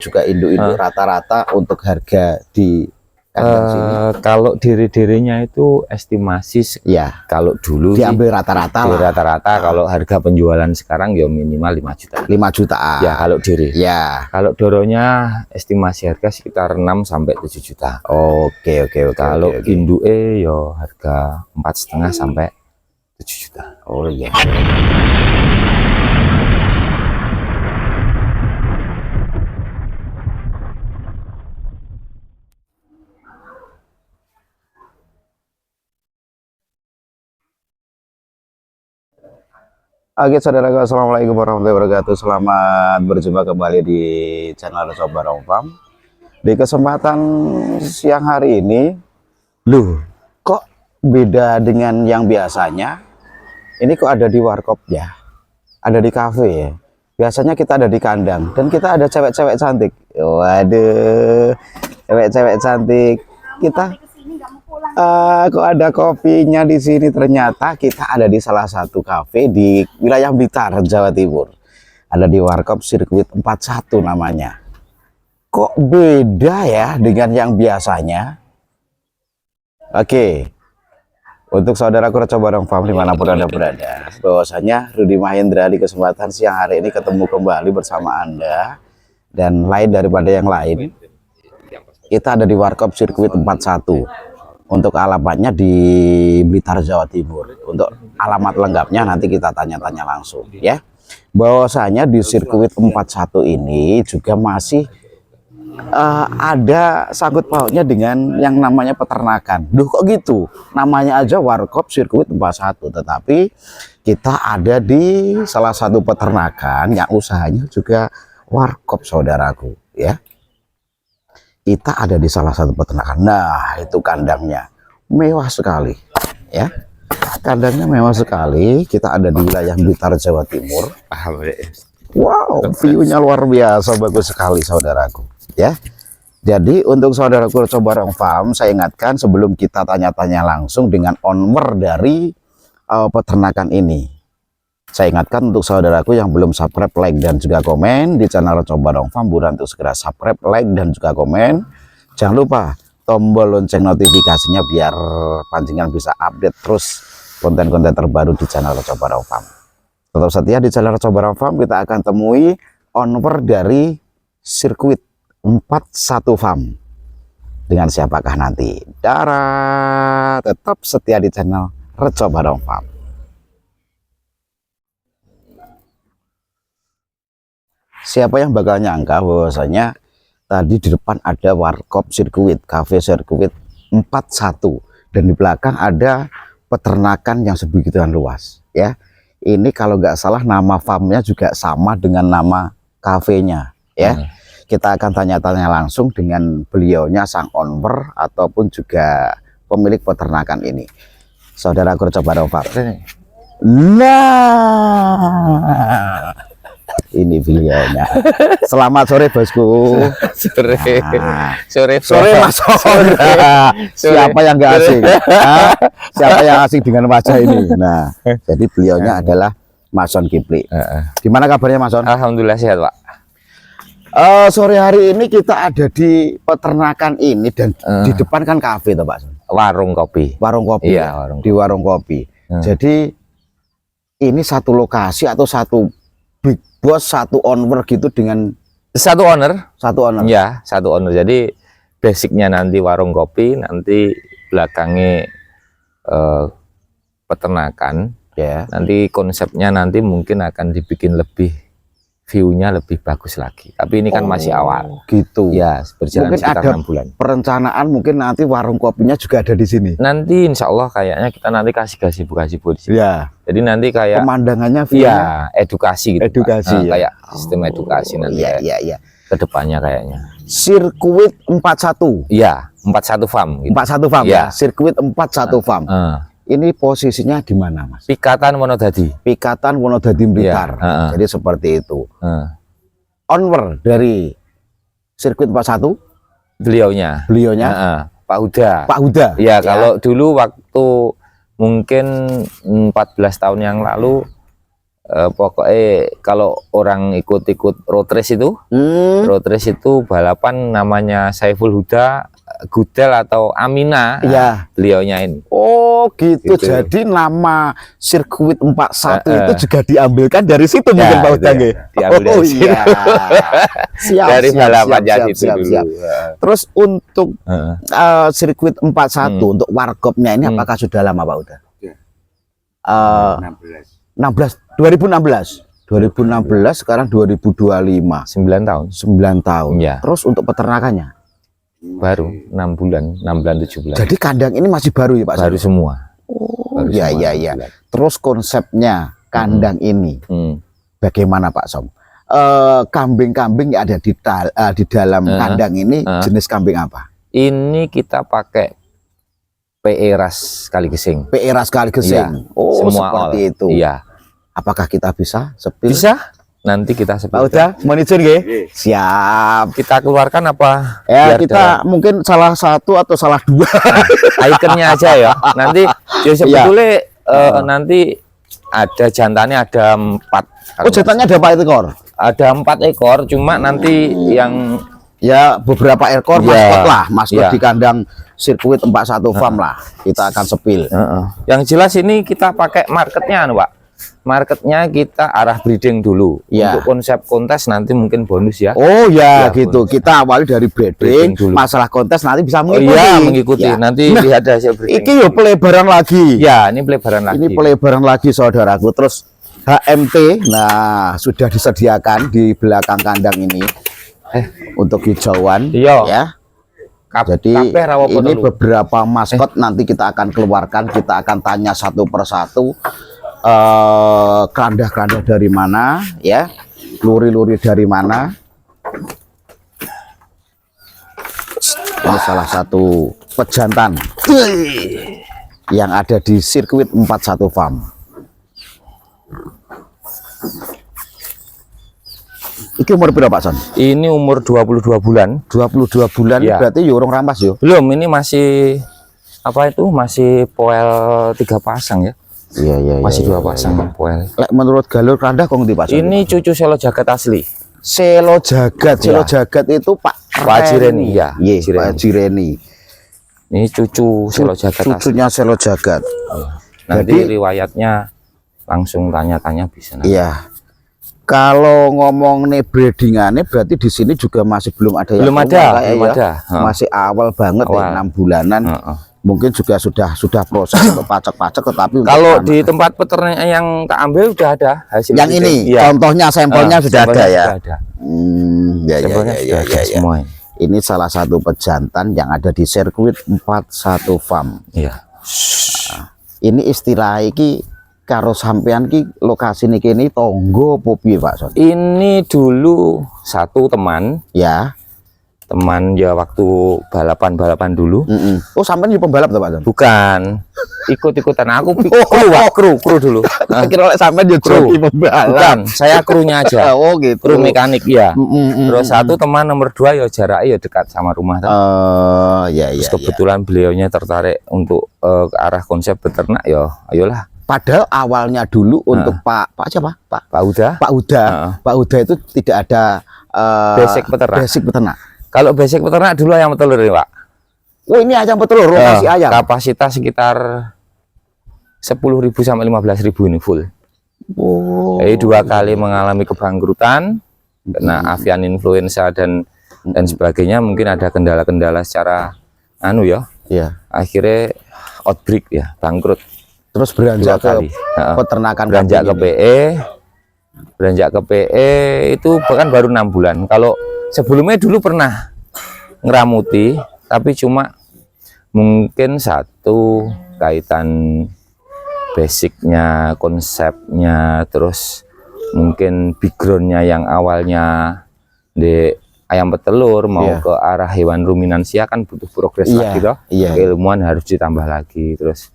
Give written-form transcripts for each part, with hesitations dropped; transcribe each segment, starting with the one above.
juga induk-induk rata-rata untuk harga di kandang sini? Kalau diri-dirinya itu estimasi Ya, kalau dulu diambil rata-rata lah. Rata-rata kalau harga penjualan sekarang ya minimal 5 juta. 5 jutaan. Ya kalau diri. Ya. Kalau doronya estimasi harga sekitar 6 sampai 7 juta. Oke. Kalau induke ya harga 4,5 sampai 7 juta. Oh iya. Oke saudaraku, assalamualaikum warahmatullahi wabarakatuh. Selamat berjumpa kembali di channel Sob Barong Farm. Di kesempatan siang hari ini, kok beda dengan yang biasanya? Ini kok ada di warkop ya, ada di kafe ya. Biasanya kita ada di kandang dan kita ada cewek-cewek cantik. Waduh, cewek-cewek cantik. Kita kok ada kopinya di sini. Ternyata kita ada di salah satu kafe di wilayah Blitar, Jawa Timur. Ada di warkop Sirkuit 41 namanya. Kok beda ya dengan yang biasanya? Oke. Untuk saudaraku Reco Barong Farm dimanapun Anda berada, bahwasanya Rudy Mahendra di kesempatan siang hari ini ketemu kembali bersama Anda. Dan lain daripada yang lain, kita ada di warkop Sirkuit 41. Untuk alamatnya di Blitar, Jawa Timur. Untuk alamat lengkapnya nanti kita tanya-tanya langsung ya. Bahwasanya di Sirkuit 41 ini juga masih ada sangkut pautnya dengan yang namanya peternakan. Duh kok gitu? Namanya aja warkop Sirkuit 41, tetapi kita ada di salah satu peternakan yang usahanya juga warkop saudaraku ya. Kita ada di salah satu peternakan. Nah, itu kandangnya mewah sekali ya. Kandangnya mewah sekali. Kita ada di wilayah Blitar, Jawa Timur. Wow, view-nya luar biasa, bagus sekali saudaraku ya. Jadi untuk saudaraku Reco Barong Farm, saya ingatkan sebelum kita tanya-tanya langsung dengan owner dari peternakan ini, saya ingatkan untuk saudaraku yang belum subscribe, like dan juga komen di channel Reco Barong Farm, buruan untuk segera subscribe, like dan juga komen. Jangan lupa tombol lonceng notifikasinya biar pancingan bisa update terus konten-konten terbaru di channel Reco Barong Farm. Tetap setia di channel Reco Barong Farm, kita akan temui owner dari Sirkuit 41 Farm. Dengan siapakah nanti? Darat, tetap setia di channel Reco Barong Farm. Siapa yang bakal nyangka bahwasanya tadi di depan ada warkop sirkuit, cafe Sirkuit 41, dan di belakang ada peternakan yang sebegituan luas ya. Ini kalau nggak salah nama farmnya juga sama dengan nama kafenya ya. Kita akan tanya-tanya langsung dengan beliaunya, sang owner ataupun juga pemilik peternakan ini. Saudara Reco Barong Farm. Nah, ini beliaunya. Selamat sore bosku. Sore. Nah, Sore Mas. Siapa yang nggak asing? Siapa yang asing dengan wajah ini? Nah, jadi beliaunya adalah Mason Kipli. Gimana kabarnya Mason? Alhamdulillah sehat Pak. Sore hari ini kita ada di peternakan ini dan di depan kan kafe toh Pak. Warung kopi. Warung kopi. Iya, ya? Di warung kopi. Jadi ini satu lokasi atau satu big boss, satu owner gitu dengan Satu owner. Ya, satu owner. Jadi basicnya nanti warung kopi, nanti belakangnya peternakan. ya. Nanti konsepnya nanti mungkin akan dibikin lebih, view-nya lebih bagus lagi. Tapi ini kan masih awal. Gitu. Ya, berjalan Mungkin sekitar ada 6 bulan. perencanaan mungkin nanti warung kopinya juga ada di sini. Nanti insya Allah kayaknya kita nanti kasih gazebo di sini. Ya. Jadi nanti kayak Pemandangannya ya edukasi gitu. Edukasi, ya. Kayak sistem edukasi nanti. Iya. Kedepannya kayaknya. Sirkuit 41. Iya, 41 farm. Gitu. 41 Farm Ya. ya. Sirkuit 41 Farm. Ini posisinya di mana, Mas? Pikatan Wonodadi. Pikatan Wonodadi Blitar. Jadi seperti itu. Owner dari Sirkuit 41, Beliaunya. Pak Huda. Pak Huda. Ya, kalau dulu waktu mungkin 14 tahun yang lalu pokoknya kalau orang ikut-ikut road race itu, balapan namanya Saiful Huda, Gudel atau Amina, Iya. beliaunya ini. Oh gitu. Gitu. Jadi nama sirkuit 41 itu juga diambilkan dari situ mungkin Pak Uda nggih? Diambil dari situ. iya. Siap, Dari siap, balapannya siap, situ siap, dulu. siap. Terus untuk sirkuit 41 untuk warkopnya ini Hmm. apakah sudah lama Pak Uda? 16. 2016 sekarang 2025. 9 tahun 9 tahun. Iya. Terus untuk peternakannya. baru 6 bulan 7 bulan Jadi kandang ini masih baru ya Pak? baru semua. Oh, Baru iya semua iya 6 iya. bulan. Terus konsepnya kandang ini bagaimana Pak Som? Kambing-kambing yang ada di dalam kandang ini jenis kambing apa? Ini kita pakai PE ras kali gesing. PE ras kali gesing. Iya, Oh, semua seperti all. itu. Iya. Apakah kita bisa sepil? Bisa. Nanti kita Pak seperti Uda, mau izin nggih? Siap. kita keluarkan apa? Ya, biar kita mungkin salah satu atau salah dua. ikonnya aja ya. Nanti ya sebetulnya nanti ada jantannya ada 4. Oh, jantannya ada Pak ekor? Ada 4 ekor, cuma nanti yang Ya, beberapa ekor Ya, maskot lah, maskot ya. di kandang sirkuit 41 farm lah. Kita akan sepil. yang jelas ini kita pakai marketnya Pak. Marketnya kita arah breeding dulu. Ya. Untuk konsep kontes nanti mungkin bonus ya. Oh ya, Ya, gitu. Kita awali dari breeding, Breeding dulu. masalah kontes nanti bisa Oh mengikuti. iya, mengikuti. Ya. Nanti Nah, lihat hasil breeding. Iki yo pelebaran lagi. Ya, ini pelebaran lagi. Ini pelebaran lagi saudaraku. Terus HMT, nah sudah disediakan di belakang kandang ini untuk hijauan. Iya. Ya. Jadi kabeh rawa ini dulu. beberapa maskot nanti kita akan keluarkan, kita akan tanya satu persatu keranda-keranda dari mana, ya, luri-luri dari mana. Ini salah satu pejantan yang ada di sirkuit 41 farm. Iki umur berapa Pak Son? Ini umur 22 bulan. 22 bulan Ya. berarti yo urung rampas yo. Belum, ini masih apa itu? Masih poel 3 pasang ya. Iya iya. Masih 2 pasang poel. Lek menurut galur keranda kok ngerti Pak Son? Ini cucu selo jagat asli. Selo Jagat. Selo Ya. Jagat itu Pak Jireni, ya. Iya, Jireni. Pak Jireni. Ini cucu selo jagat asli. Cucunya Selo Jagat. Nanti Jadi- riwayatnya langsung tanya-tanya bisa. Nanti. Iya. Kalau ngomong nih breedingannya berarti di sini juga masih belum ada yang Belum keluar, ada, kayak belum ya. ada. Masih awal banget ya, Awal. 6 bulanan. Heeh. Mungkin juga sudah proses untuk pacak-pacak, tetapi untuk Kalau anak- di tempat peternak yang tak ambil udah ada hasil yang breeding. ini Iya. contohnya sampelnya sudah ada sampelnya ya. sudah ada. Ya, Sampelnya sudah ada semua. Ini salah satu pejantan yang ada di sirkuit 41 farm. Iya. Ini istilah iki karo sampean ki lokasi niki ini tonggo apa piye Pak Son? Ini dulu satu teman Ya. ya waktu balapan dulu. Oh, sampean juga pembalap tuh Pak Son? Bukan ikut-ikutan aku kru dulu. Saya kira lek sampean juga Kru. joki pembalap. Bukan, saya krunya aja. Oh, gitu. Kru mekanik ya. Mm. Terus satu teman nomor 2 ya jaraknya ya dekat sama rumah. Ya Terus ya. kebetulan beliaunya tertarik untuk ke arah konsep beternak ya ayolah Padahal awalnya dulu untuk Pak siapa? Pak Uda. Pak Uda. Pak Uda itu tidak ada Basic peternak. Basic peternak. Kalau basic peternak dulu ayam petelur ya Pak. Oh, ini ayam petelur, lokasi ayam. Kapasitas sekitar 10.000 sampai 15.000 ini full. Oh. Jadi 2 kali mengalami kebangkrutan kena avian influenza dan sebagainya, mungkin ada kendala-kendala secara ya. Iya. Akhirnya outbreak ya, bangkrut. Terus 2 beranjak ke kali. peternakan Beranjak ke kambing ini. PE. Beranjak ke PE itu bahkan baru 6 bulan. Kalau sebelumnya dulu pernah ngeramuti, tapi cuma mungkin satu kaitan basicnya, konsepnya, terus mungkin backgroundnya yang awalnya di ayam petelur mau Iya. ke arah hewan ruminansia kan butuh progres Iya, lagi toh. iya. Keilmuan harus ditambah lagi, terus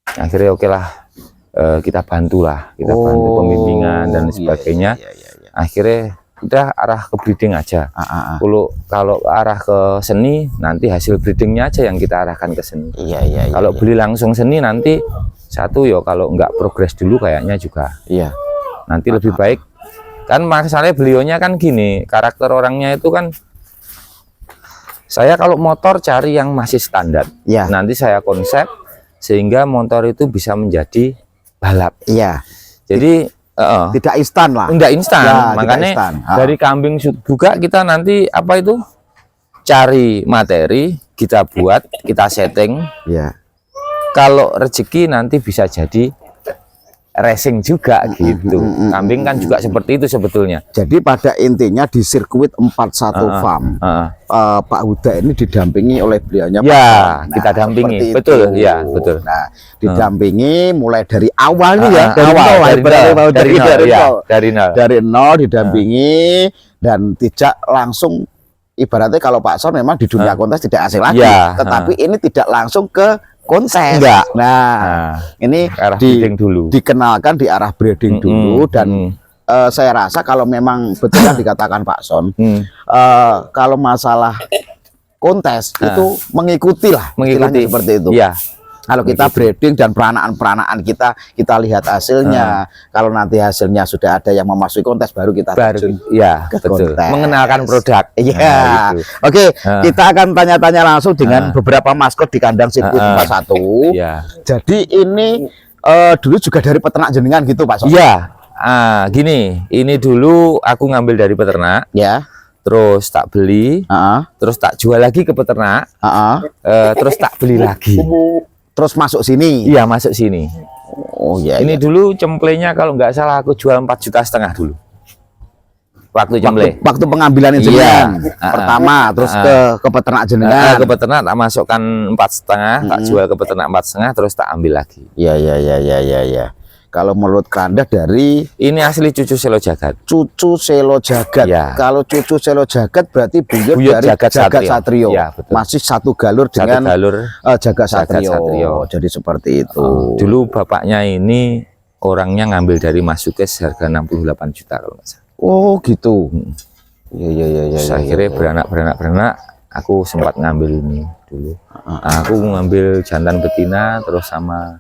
akhirnya oke lah, kita bantu bantu pembimbingan dan sebagainya. Iya. Akhirnya udah arah ke breeding aja. Kalau arah ke seni nanti hasil breedingnya aja yang kita arahkan ke seni. Iya. Kalau beli langsung seni nanti satu ya kalau nggak progres dulu kayaknya juga Iya. Nanti lebih baik kan, masalahnya beliaunya kan gini, karakter orangnya itu kan, saya kalau motor cari yang masih standar. Ya. Nanti saya konsep sehingga motor itu bisa menjadi balap. Iya. Jadi Tidak instan lah. enggak instan. Ya, Makanya tidak instan. dari kambing juga kita nanti apa itu cari materi, kita buat, kita setting. Ya. Kalau rezeki nanti bisa jadi racing juga gitu. Kambing kan juga seperti itu sebetulnya. Jadi pada intinya di sirkuit 41 farm, Pak Huda ini didampingi oleh beliaunya. Ya, Pak. kita dampingi. seperti Betul, itu. ya, betul. Nah, didampingi mulai dari awal nih ya, dari awal, nol, dari ibaratnya nol, Pak Huda, dari nol, ya, nol. dari nol. Didampingi dan tidak langsung, ibaratnya kalau Pak Son memang di dunia kontes tidak asing lagi, Ya, tetapi ini tidak langsung ke kontes. Enggak. Nah, ini Arah breeding dulu. dikenalkan di arah breeding dulu, dan saya rasa kalau memang betul yang dikatakan Pak Son, kalau masalah kontes itu mengikuti lah, istilahnya seperti itu. Ya. Kalau kita breeding dan peranaan-peranaan kita lihat hasilnya. Kalau nanti hasilnya sudah ada yang memasuki kontes, baru kita terjun ya, ke betul. kontes. Mengenalkan produk. Iya. Nah, gitu. Oke, kita akan tanya-tanya langsung dengan beberapa maskot di kandang sirkuit 41. Ya. Jadi ini dulu juga dari peternak jenengan gitu, Pak Son? Iya. Gini, ini dulu aku ngambil dari peternak, Ya. terus tak beli, terus tak jual lagi ke peternak, terus tak beli lagi. Terus masuk sini. Iya, masuk sini. Oh iya. Ini dulu cemplenya kalau nggak salah aku jual 4,5 juta dulu. Waktu cemple. Waktu pengambilan jenengan pertama, terus ke peternak jenengan. Ke peternak tak masukkan 4,5, tak jual ke peternak 4,5, terus tak ambil lagi. Iya. Kalau menurut Keranda dari ini asli cucu Selo Jagat. Cucu Selo Jagat. Ya. Kalau cucu Selo Jagat berarti buyut dari Jagat Satrio. Ya, betul. Masih satu galur dengan Jagat Satrio. Jadi seperti itu. Dulu bapaknya ini orangnya ngambil dari Masukes harga 68 juta kalau nggak salah. Oh gitu. Iya. Saya kira beranak, aku sempat ngambil ini dulu. Aku ngambil jantan betina terus sama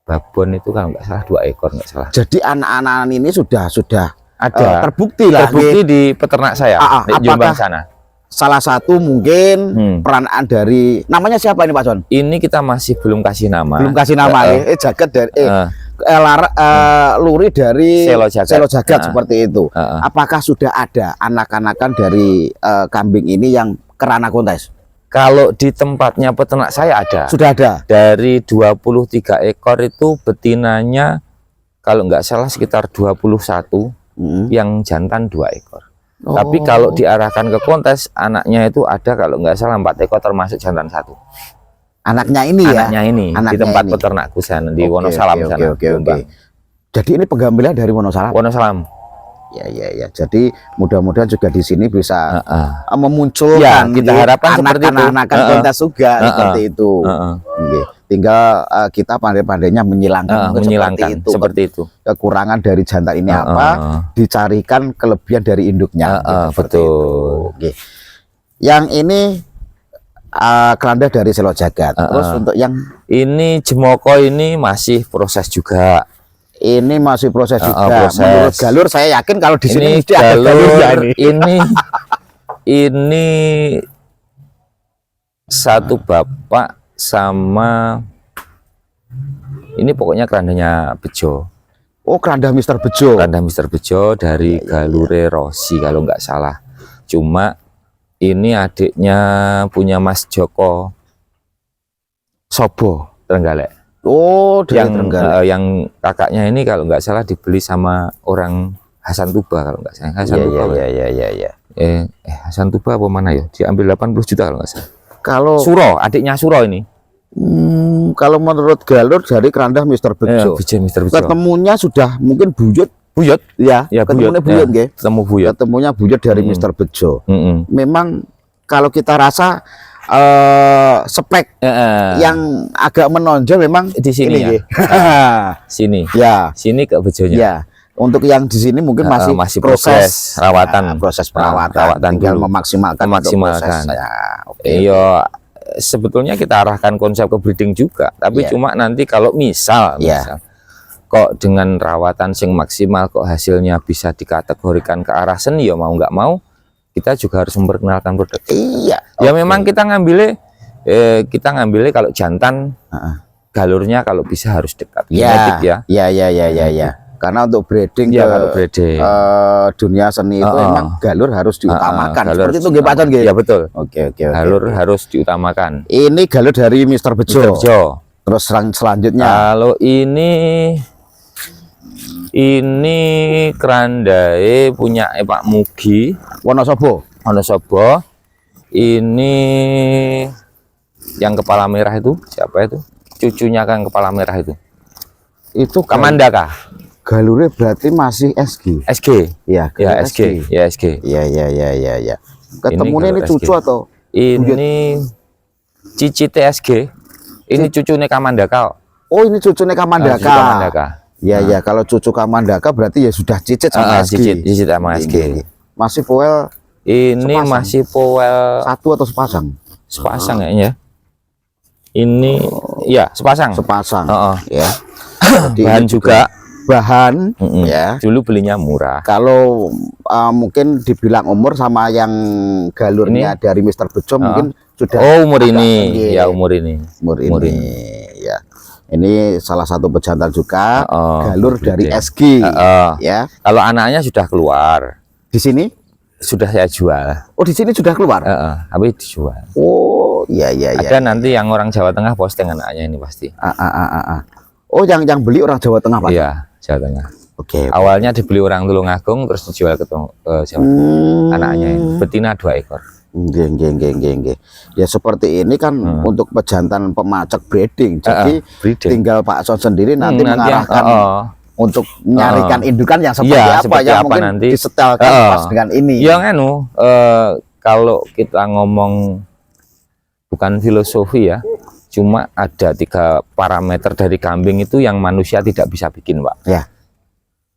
babon itu kalau nggak salah 2 ekor nggak salah. Jadi anak-anak ini sudah ada terbukti lah. Terbukti di peternak saya di Jombang sana. Salah satu mungkin peranaan dari, namanya siapa ini Pak Son? Ini kita masih belum kasih nama. Belum kasih nama Jagat dari Luri dari Selo Jagat seperti itu. Apakah sudah ada anak-anakan dari kambing ini yang kerana kontes? Kalau di tempatnya peternak saya ada. Sudah ada. Dari 23 ekor itu betinanya kalau nggak salah sekitar 21, yang jantan 2 ekor. Tapi kalau diarahkan ke kontes, anaknya itu ada kalau nggak salah 4 ekor termasuk jantan 1. Anaknya ini ya? Anaknya ini, di tempat peternakku sana, di Wonosalam sana. Oke. Jadi ini pengambilan dari Wonosalam? Wonosalam. Ya. Jadi mudah-mudahan juga di sini bisa memunculkan kita harapkan anak-anak kontes juga seperti itu. Tinggal kita pandai-pandainya menyilangkan seperti itu. Kekurangan dari jantan ini apa, dicarikan kelebihan dari induknya. Betul. Oke. Yang ini keranda dari Selo Jagat. Terus untuk yang ini Jemoko ini masih proses juga. Ini masih proses juga. Menurut galur saya yakin kalau di sini mesti ada galur ini satu bapak sama ini pokoknya kerandanya Bejo. Oh, keranda Mister Bejo. Keranda Mister Bejo dari Galure Rossi kalau nggak salah. Cuma ini adiknya punya Mas Joko Sobo Trenggalek. Oh, yang kakaknya ini kalau nggak salah dibeli sama orang Hasan Tuba kalau nggak salah. Hasan Tuba. Iya. Hasan Tuba apa mana ya? Diambil 80 juta kalau nggak salah. Kalau Suro, adiknya Suro ini. Kalau menurut galur dari keranda Mister Bejo. Mister Bejo. Ketemunya sudah mungkin buyut ya ketemunya buyut nggih. Ketemunya buyut dari Mister Bejo. Memang kalau kita rasa spek yang agak menonjol memang di sini ini, sini sini ke Bejonya ya. Untuk yang di sini mungkin masih proses perawatan, tinggal dulu. memaksimalkan iya. Sebetulnya kita arahkan konsep ke breeding juga, tapi cuma nanti kalau misal kok dengan rawatan sing maksimal kok hasilnya bisa dikategorikan ke arah seni, ya mau nggak mau kita juga harus memperkenalkan produk. Iya. Ya memang kita ngambilnya kalau jantan galurnya kalau bisa harus dekat genetik ya. Ya. Karena untuk breeding Ya, ke kalau breeding. dunia seni itu emang galur harus diutamakan. Galur Seperti itu nggih Pak Con nggih. Ya betul. Oke. Galur harus diutamakan. Ini galur dari Mr. Bejo. Mr. Bejo. Terus selanjutnya Kalau ini kerandae punya Pak Mugi Wonosobo. Wonosobo. Ini yang kepala merah itu siapa itu? Cucunya kan kepala merah itu. Itu Kamandaka. galurnya berarti masih SG. SG. Iya, Ya SG. Ya SG. Iya. Ketemunya ini galur cucu SG. atau Ini cici TSG. Ini cucunya Kamandaka. oh ini cucunya Kamandaka. Cucu Kamandaka. Iya, kalau cucu Kamandaka berarti ya sudah cicit sama SG. Cicit sama SG. Masih poel Ini sepasang. masih powel satu atau sepasang? sepasang kayaknya. Ini ya sepasang. Sepasang. Heeh. Ya. Jadi Bahan ini juga. bahan Mm-mm. ya. Dulu belinya murah. Kalau mungkin dibilang umur sama yang galurnya dari Mr. Bejo mungkin sudah Oh, umur agak ini. tinggi. Ya, umur ini. umur ini ya. Ini salah satu pejantan juga galur dari breeding. SG Heeh. ya. Kalau anaknya sudah keluar, Di sini sudah saya jual. oh di sini sudah keluar. Tapi dijual. Oh, iya. Ada nanti yang orang Jawa Tengah posting anaknya ini pasti. Oh, yang beli orang Jawa Tengah, Pak? Iya, Jawa Tengah. Oke. Awalnya dibeli orang Tulungagung terus dijual ke Jawa. Anaknya ini. Betina 2 ekor. Nggih. Ya seperti ini kan untuk pejantan pemacak breeding. Jadi breeding. tinggal Pak Son sendiri nanti Nanti mengarahkan untuk nyarikan indukan yang seperti Iya, apa seperti yang apa mungkin nanti. disetelkan pas dengan ini. Yang kalau kita ngomong bukan filosofi ya, cuma ada 3 parameter dari kambing itu yang manusia tidak bisa bikin, Pak. Ya.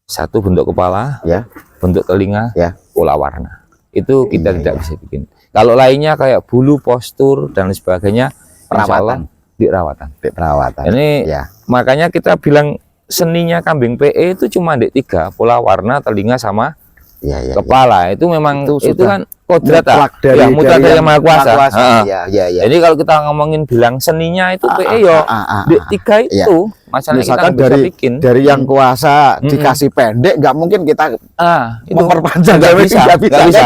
Satu, bentuk kepala, Ya. bentuk telinga, Ya. pola warna. Itu kita Iya, tidak bisa bikin. Kalau lainnya kayak bulu, postur dan sebagainya, insya Allah dirawatan. Perawatan. Ini Ya. makanya kita bilang seninya kambing PE itu cuma di 3, pola warna, telinga sama Ya. kepala. Itu memang Itu itu sudah kan kodrat mutlak dari mutlak dari yang Maha Kuasa. Ya. Jadi kalau kita ngomongin bilang seninya itu PE yo di 3 itu masalahnya kita Misalkan nggak bisa bikin. dari yang kuasa dikasih pendek, nggak mungkin kita Itu memperpanjang nggak bisa, nggak nggak bisa.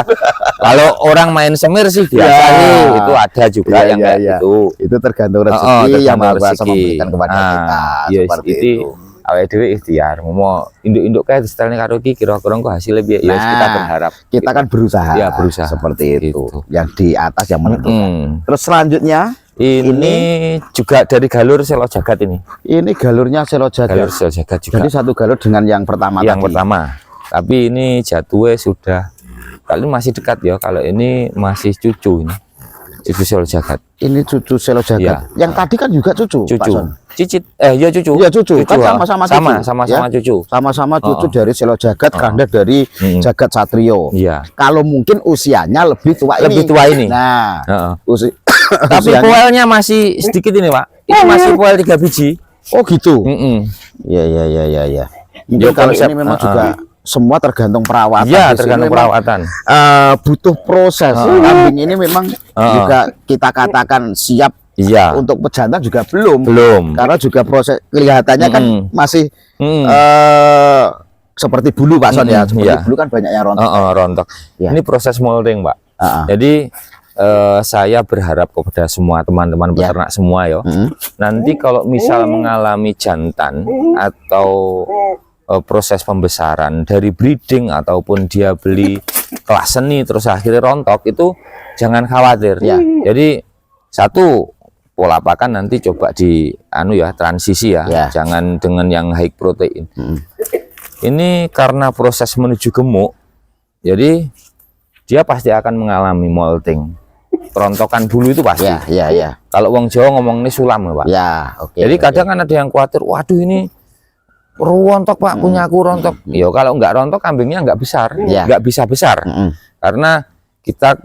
Kalau orang main semir sih biasa sih, itu ada juga yang kayak gitu. Itu tergantung rezeki yang Maha Kuasa memberikan kepada kita. Iya, Seperti itu itu. awake dhewe ikhtiar mau induk-induk kayak setelnya karo iki kira-kira kok hasilnya piye ya kita berharap Kita kan berusaha. Ya, berusaha. Seperti itu. Gitu. Yang di atas yang menentukan. Terus selanjutnya ini juga dari galur Selo Jagat ini. ini galurnya Selo Jagat. Galur Selo Jagat juga. Jadi satu galur dengan yang pertama Yang tadi. pertama. Tapi ini jatuhnya sudah kali masih dekat ya. Kalau ini masih cucu ini. Cucu Selo Jagat. Ini cucu Selo Jagat. Ya. Yang tadi kan juga cucu, Pak Cucu. Son. Cicit ya cucu. Iya cucu. Kan ah. sama-sama cucu. Sama-sama Ya. cucu. Sama-sama cucu dari Selo Jagat, keranda dari Jagat Satrio. Iya. Kalau mungkin usianya lebih tua Lebih tua ini. Nah, Heeh. Tapi usianya- poelnya masih sedikit ini, Pak. Ini masih poel 3 biji. Oh gitu. Iya. Iya. Mungkin Ya, kalau konsep, ini memang juga semua tergantung perawatan. Iya, Di sini tergantung memang, perawatan. butuh proses. Kambing ini memang juga kita katakan siap Iya. untuk pejantan juga belum. Belum. Karena juga proses kelihatannya kan masih seperti bulu Pak Son ya. Seperti iya. bulu kan banyak yang rontok. Rontok. Ya. Ini proses molding, Pak. Jadi saya berharap kepada semua teman-teman peternak semua ya. Nanti kalau misal mengalami jantan atau proses pembesaran dari breeding ataupun dia beli kelas seni terus akhirnya rontok itu jangan khawatir. Ya. Jadi satu pola pakan nanti coba di transisi ya. Ya. Jangan dengan yang high protein. Ini karena proses menuju gemuk, jadi dia pasti akan mengalami molting, rontokan bulu itu pasti. Ya. Kalau wong Jawa ngomong ini sulam ya, Pak. Ya, oke. Jadi kadang kan ada yang khawatir, waduh ini rontok Pak, punya aku rontok. Ya kalau nggak rontok kambingnya nggak besar, Ya. nggak bisa besar, karena kita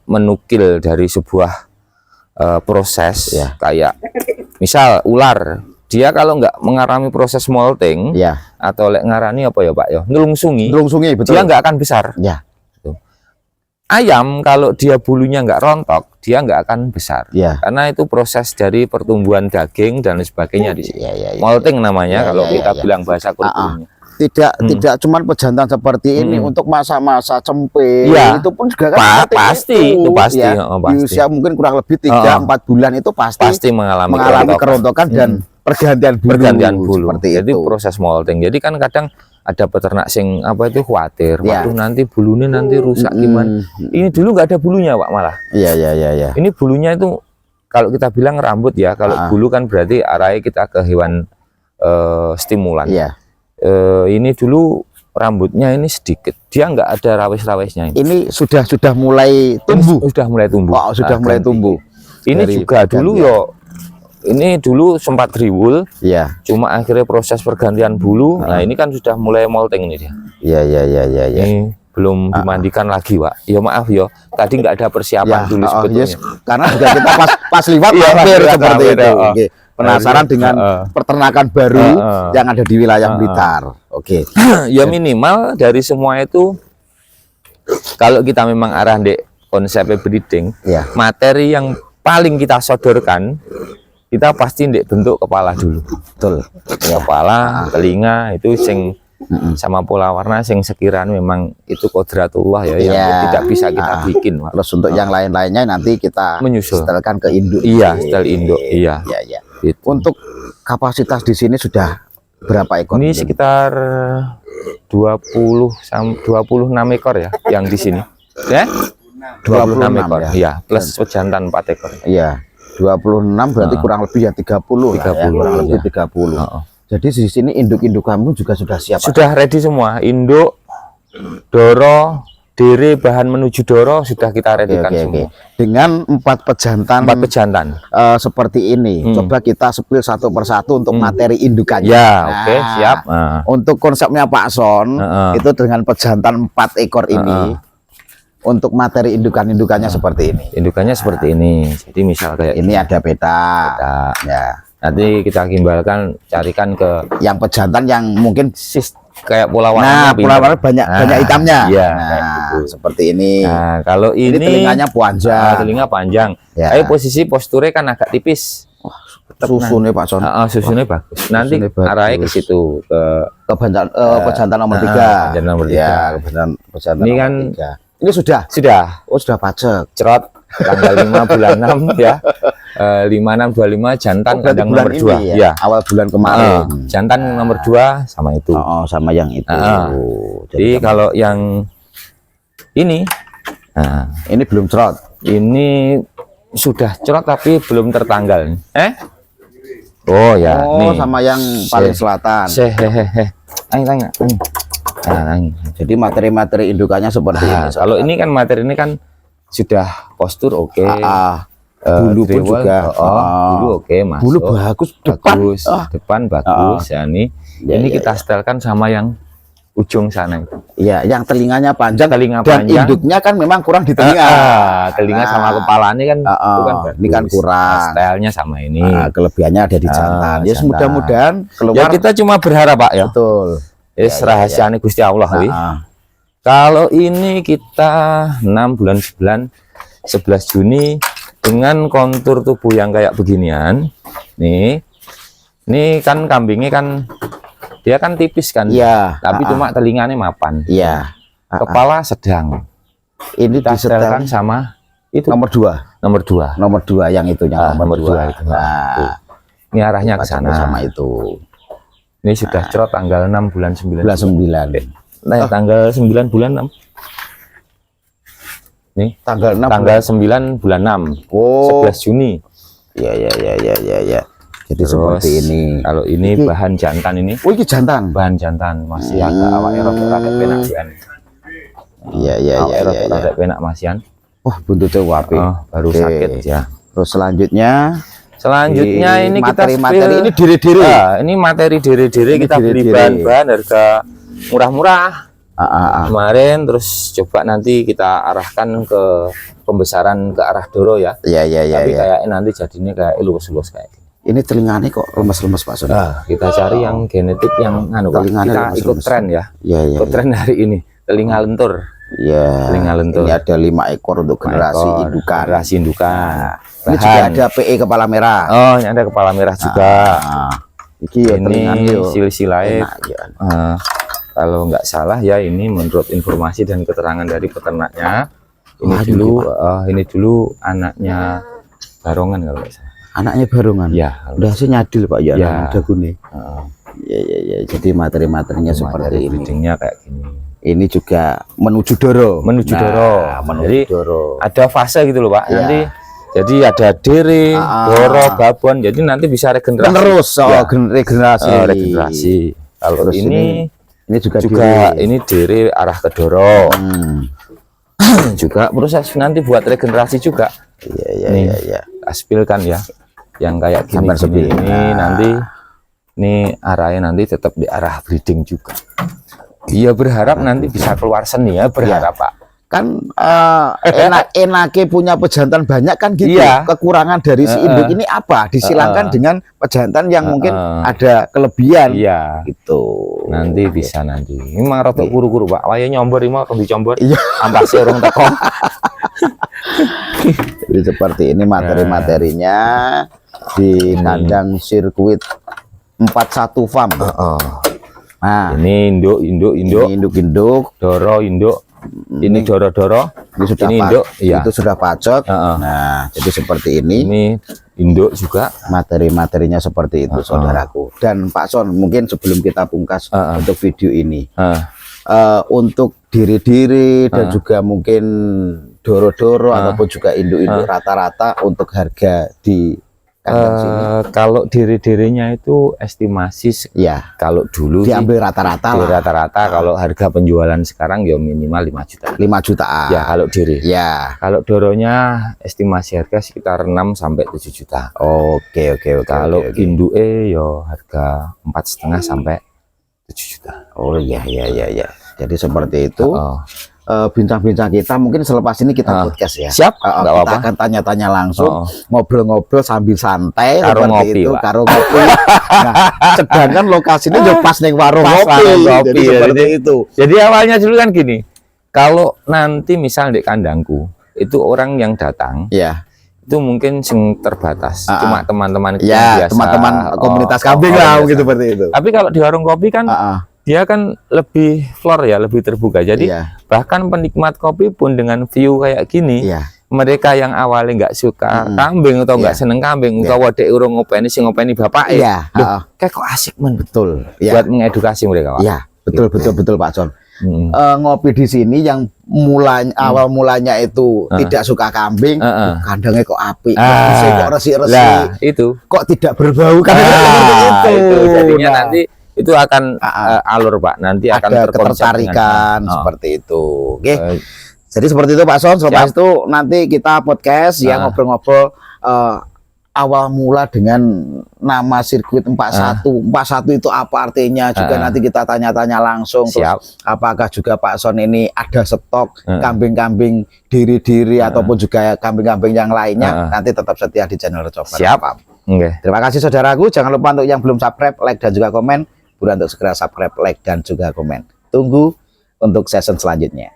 menukil dari sebuah proses Ya. kayak misal ular dia kalau nggak mengalami proses molting Ya. atau lek ngarani apa ya Pak ya, ngelungsungi, Sungai betul. dia nggak akan besar. Ya. Ayam kalau dia bulunya nggak rontok, dia nggak akan besar. Ya. Karena itu proses dari pertumbuhan daging dan lain sebagainya di sini. Ya. Molting namanya Ya, kalau ya, kita ya. bilang bahasa kurikulumnya. Tidak cuman pejantan seperti ini untuk masa-masa cempe. Iya. Itu pun juga kan seperti Pasti, itu pasti. ya. Oh, Di pasti. usia mungkin kurang lebih 3-4 bulan itu pasti mengalami kerontokan dan pergantian bulu. Seperti Jadi itu. proses molting. Jadi kan kadang ada peternak sing apa itu khawatir, Ya. waduh nanti bulunya nanti rusak gimana. Ini dulu nggak ada bulunya Pak malah. Iya. Ini bulunya itu kalau kita bilang rambut ya, kalau bulu kan berarti arahnya kita ke hewan stimulan. Iya. Ini dulu rambutnya ini sedikit, dia nggak ada rawes-rawesnya. Ini sudah mulai tumbuh. Sudah mulai tumbuh. Wow, sudah mulai ganti. tumbuh. Ini Dari juga dulu pergantian. yo. Ini dulu sempat riwul, Iya. cuma akhirnya proses pergantian bulu. Nah ini kan sudah mulai molting ini dia. Iya. Ini belum dimandikan lagi Pak. Ya maaf ya, tadi nggak ada persiapan dulu sebetulnya. Yes. Karena juga kita pas liwat Iya, mampir Pak, seperti mampir, itu. ya. Oke. Penasaran dengan peternakan baru yang ada di wilayah Blitar. Oke. Ya minimal dari semua itu, kalau kita memang arah di konsep breeding, Iya. materi yang paling kita sodorkan, kita pasti di bentuk kepala dulu. Betul. Kepala, telinga itu sing sama pola warna sing sekiranya memang itu kodratullah ya, yang Iya. tidak bisa kita bikin Pak. Terus untuk yang lain-lainnya nanti kita Menyusul. setelkan ke induk. Iya, setel induk. Iya. Iya. Gitu. Untuk kapasitas di sini sudah berapa ekor? Ini sekitar 26 ekor ya yang di sini. Ya? 26 ekor. ya. Iya, plus pejantan 4 ekor. Iya. 26 berarti kurang lebih ya 30 lah ya, 30, kurang lebih iya. 30. Oh. Jadi di sini induk-induk kamu juga sudah siap. Pak? Sudah ready semua, induk, doro, dere, bahan menuju doro sudah kita readykan semua. Dengan 4 pejantan 4 pejantan. seperti ini. Coba kita sepil satu persatu untuk materi indukannya. Ya, Nah, oke, siap. Nah. Untuk konsepnya Pak Son itu dengan pejantan 4 ekor ini. Untuk materi indukan-indukannya seperti ini. Indukannya seperti ini. Jadi misal kayak Ini ada peta. Ya. nanti kita gimbalkan, carikan ke Yang pejantan yang mungkin kayak pola nah, warnanya. pola warna banyak hitamnya. Iya, Nah, kayak gitu. seperti ini. Nah, kalau Ini ini telinganya panjang. telinga panjang. Ya. Tapi posisi posturnya kan agak tipis. Susunnya Pak Son. Susunnya bagus. Nanti Susunnya bagus. arahnya ke situ ke Pejantan nomor 3. pejantan nomor 3. Ya, pejantan Ini nomor kan 3. Ini sudah. sudah Oh, sudah pacek. cerot tanggal 5 bulan 6 ya. 5625 jantan Berarti kandang bulan nomor ini 2 ya. Awal bulan kemarin. jantan nomor 2 sama itu. Oh, sama yang itu. Jadi kalau yang ini ini belum cerot. ini sudah cerot tapi belum tertanggal. Oh ya, Oh, nih. sama yang paling selatan. Ayo tanya. Nah, Jadi materi-materi indukannya seperti ini. kalau ini kan materi ini kan sudah postur oke. Bulu pun Trewel, juga. bulu oke, masuk. Bulu bagus, depan. Bagus, depan bagus. Ya ini kita setelkan sama yang ujung sana itu. Iya, yang telinganya panjang Telinga dan panjang. induknya kan memang kurang di telinga. Telinga sama kepalanya kan itu kan ini kan bagus. kurang. Stylenya sama ini. Kelebihannya ada di jantan. Ya, jantan. mudah-mudahan Ya keluar. kita cuma berharap Pak ya. Betul. Rahasianya Gusti Allah wi. Kalau ini kita 6 bulan 11 Juni dengan kontur tubuh yang kayak beginian. Nih. Ini kan kambingnya kan dia kan tipis kan. Iya. Tapi cuma telinganya mapan. Iya. Kepala sedang. Ini Kita setelkan disetelkan sama itu nomor 2. nomor 2 yang itunya nomor 2 itu. Nah, Ini arahnya ke sana. sama itu. Ini sudah cerot tanggal 6 bulan 9. Bulan 9. Nah, tanggal 9 bulan 6. Nih, Tanggal 6. tanggal 9 bulan 6. Oh. 11 Juni. Ya. Jadi Terus, seperti ini. Kalau ini bahan jantan ini. Oh, ini jantan. Bahan jantan masih agak awalnya rada penak kan. Iya. Rada penak masian. Wah, buntutnya wapi. Baru Oke. sakit ya. Terus selanjutnya Ini kita materi spill. ini diri-diri. Ini materi diri-diri, Ini kita beli diri-diri. bahan-bahan harga murah-murah. Ah. Kemarin terus coba nanti kita arahkan ke pembesaran ke arah doro ya. Iya. Tapi kayaknya nanti jadinya kayak luwes-luwes kayak gini. Ini telinganya kok lemes-lemes Pak Son. Nah, kita cari yang genetik yang anu Pak. Telinganya Kita lemes-lemes. ikut tren ya. Iya, iya. Ikut tren hari ini. Telinga lentur. Iya. Telinga lentur. Ini ada 5 ekor untuk generasi Ekor, indukan. Generasi indukan. Ini juga ada PE kepala merah. Oh, ini ada kepala merah juga. Nah, ya, Ini silsilae. ya. Kalau nggak salah ya, ini menurut informasi dan keterangan dari peternaknya, Wah, ini dulu anaknya Barongan kalau nggak salah. Anaknya Barongan. Ya, Udah sih nyadil Pak ya, Ya. udah gune. Ya. Jadi materi-materinya seperti ini. breedingnya kayak gini. Ini juga menuju Doro. Menuju Nah, Doro. menuju Jadi Doro. ada fase gitu loh Pak. Ya. Nanti jadi ada dere, Doro, babon. Jadi nanti bisa regenerasi. Terus Ya. regenerasi. Regenerasi. Kalau Terus ini juga ini dere arah ke Doro. Juga proses nanti buat regenerasi juga. Iya. Aspilkan ya. Yang kayak gini, Sampai gini ini Nah. nanti ini arahnya nanti tetap di arah breeding juga. Iya berharap nanti bisa keluar seni ya, berharap Pak. Kan enaknya punya pejantan banyak kan gitu. Iya. Kekurangan dari si induk ini apa? Disilangkan dengan pejantan yang mungkin ada kelebihan. Iya. Gitu. Nanti bisa nanti. Ini mah rotok guru-guru Pak. Waya nyombor ini mau dicombor. Iya. Ampas orang teko. Jadi seperti ini materi-materinya di kandang sirkuit 41 farm. Nah, Ini induk, ini induk-induk. doro induk. Ini doro-doro. Ini sudah Ini induk, iya. itu sudah pacot. Nah, jadi seperti ini. Ini induk juga. Materi-materinya seperti itu, saudaraku. Dan Pak Son, mungkin sebelum kita pungkas untuk video ini, untuk diri-diri dan juga mungkin doro-doro ataupun juga induk-induk rata-rata untuk harga di kandang sini. Kalau diri-dirinya itu estimasi Ya, kalau dulu diambil rata-rata sih, lah. rata-rata kalau harga penjualan sekarang ya minimal 5 juta. 5 jutaan. Ya kalau diri. Ya. Kalau doronya estimasi harga sekitar 6 sampai 7 juta. Oke. Kalau oke. induke yo harga 4,5 sampai 7 juta. Oh iya. Jadi seperti itu. Oh. Bincang-bincang kita mungkin selepas ini kita podcast ya. Siap, kita nggak apa-apa. akan tanya-tanya langsung, ngobrol-ngobrol sambil santai Karo seperti ngopi, itu, Pak. karo ngopi. Nah, sedangkan lokasinya juga pas ning warung Pas ngopi. warung ngopi, Jadi ya. seperti itu. Jadi awalnya dulu kan gini, kalau nanti misal di kandangku itu orang yang datang Ya. itu mungkin sing terbatas, cuma teman-teman kita Ya, biasa, teman-teman komunitas kambing lah biasa. gitu seperti itu. Tapi kalau di warung kopi kan dia kan lebih floor ya, lebih terbuka. Jadi Iya. bahkan penikmat kopi pun dengan view kayak gini, Iya. mereka yang awalnya nggak suka kambing atau nggak seneng kambing, utawa dek urung ngopeni sing ngopeni bapak Iya. kayak kok asik men, Betul. Ya. buat mengedukasi mereka Pak. Iya, betul Pak Son. Hmm. Ngopi di sini yang awal mulanya itu tidak suka kambing, kandangnya kok api, kok resik-resik, Lah, itu kok tidak berbau kan seperti itu jadinya Nah, nanti itu akan alur Pak, nanti akan ada terkonsep ketertarikan dengan- seperti itu. Oke. Jadi seperti itu Pak Son. Selepas itu nanti kita podcast ya ngobrol-ngobrol awal mula dengan nama sirkuit 41. 41 itu apa artinya? Juga nanti kita tanya-tanya langsung. Siap. Terus apakah juga Pak Son ini ada stok kambing-kambing diri-diri ataupun juga kambing-kambing yang lainnya? Nanti tetap setia di channel Coba. Siap. Oke. Terima kasih saudaraku. Jangan lupa untuk yang belum subscribe, like dan juga komen. Buruan untuk segera subscribe, like dan juga komen. Tunggu untuk season selanjutnya.